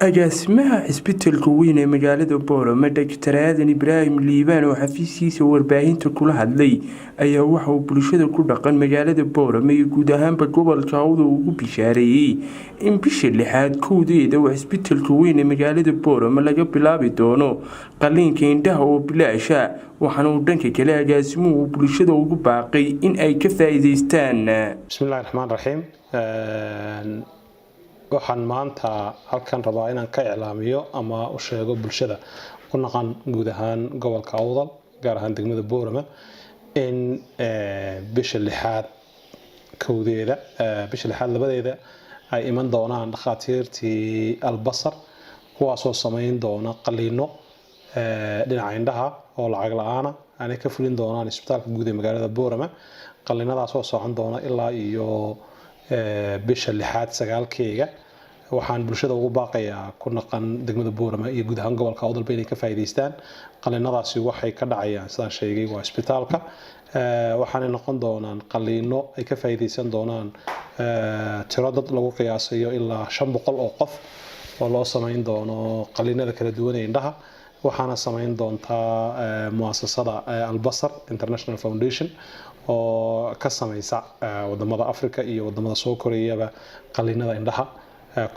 agaasimaha cisbitaalka weyn ee magaalada Boorama Dr. Aadan Ibraahim Liibaan oo xafiiskiisa warbaahinta kula hadlay ayaa waxa uu bulshada ku dhaqan magaalada Boorama iyo guud ahaanba gobolka Awdal ugu bishaareeyay in bisha 6 kowdeeda uu cisbitaalka weyn ee magaalada Boorama laga bilaabi doono qaliinka indhaha oo bilaasha waxaana uu dhanka kale agaasimuhu bulshada ugu baaqay in ay ka faa'iideystaan. Bismillahir Rahmaanir Rahiim. waxaan maanta halkan rabaa inaan ka iclaamiyo ama u sheego bulshada ku naqan guud ahaan gobolka Awdal gaar ahaan degmada Boorama in bisha 6 kowdeeda bisha 6 labadeeda ay iman doonaan dhakhaatiirtii albasar kuwaasoo sameyn doona qaliino dhinaca indhaha oo lacag la'aan ah aanay ka fulin doonaan isbitaalka guud ee magaalada Boorama qaliinadaas oo socon doona ilaa iyo bisha 6 9keega waxaan bulshada ugu baaqayaa ku naqan degmada Boorama iyo guud ahaan gobolka Awdal inay ka faa'iideystaan qaliinadaasi waxay ka dhacayaan sidaan sheegay waa isbitaalka waxaana noqon doonaan qaliino ay ka faa'iideysan doonaan tiro dad lagu qiyaasayo ilaa 500 oo qof oo loo sameyn doono qaliinada kala duwan ee indhaha waxaana sameyn doonta muassasada Albasar International Foundation oo ka sameysa wadamada Afrika iyo wadamada soo koreeyaba qaliinada indhaha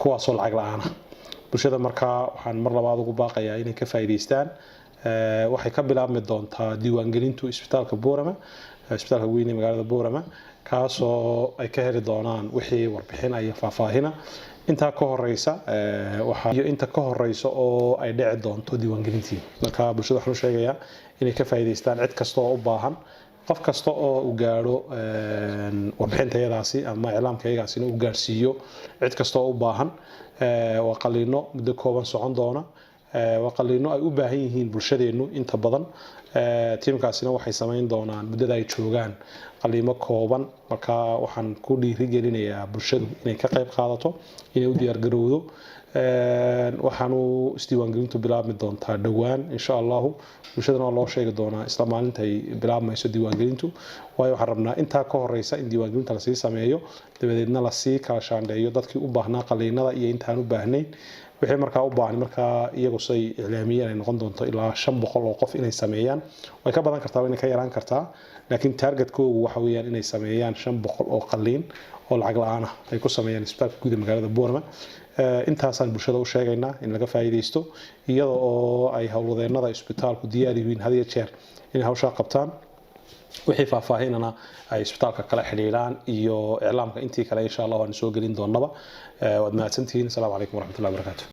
kuwaasoo lacag la'aan ah bulshada markaa waxaan mar labaad ugu baaqayaa inay ka faa'iideystaan waxay ka bilaabmi doontaa diiwaangelintu isbitaalka Boorama isbitaalka weyn ee magaalada Boorama kaasoo ay ka heli doonaan wixii warbixin ay faahfaahina inta ka horeysa waxa inta ka horeysa oo ay dhici doonto diiwaangelintii marka bulshada waxaan u sheegayaa inay ka faa'iideystaan cid kasta oo u baahan qof kasta oo u gaaro warbixintayadaasi ama iclaamkaygaasina u gaarsiiyo cid kasta oo u baahan waa qaliino muddo kooban socon doona waa qaliino ay u baahan yihiin bulshadeenu inta badan tiimkaasina waxay sameyn doonaan muddada ay joogaan qaliimo kooban marka waxaan ku dhiirigelinayaa bulshadu inay ka qayb qaadato inay u diyaar garowdo waxaanu isdiiwaangelintu bilaabmi doontaa dhawaan insha Allah bulshadana loo sheegi doonaa isla maalinta ay bilaabmayso diiwaangelintu waayo waxaan rabnaa inta ka horeysa in diiwaangelinta la sii sameeyo dabadeedna la sii kala shaandheeyo dadkii u baahnaa qaliinada iyo intaan u baahnayn wixii markaa u baahan markaa iyagu say iclaamiyeen ay noqon doonto ilaa 500 oo qof inay sameeyaan way ka badan kartaa inay ka yaraan kartaa laakiin targetkoodu waxa weeyaan inay sameeyaan 500 oo qaliin oo lacag la'aan ah ay ku sameeyaan isbitaalka guud ee magaalada Boorama intaasaan bulshada u sheegaynaa in laga faa'iideysto iyadoo oo ay hawlwadeennada isbitaalku diyaar yihiin had iyo jeer in hawsha qabtaan wixii faahfaahinana ay isbitaalka kala xiriiraan iyo iclaamka intii kale insha Allah waan soo gelin doonaba waad mahadsantihiin. Assalaamu calaykum waraxmatullaahi wabarakaatuh.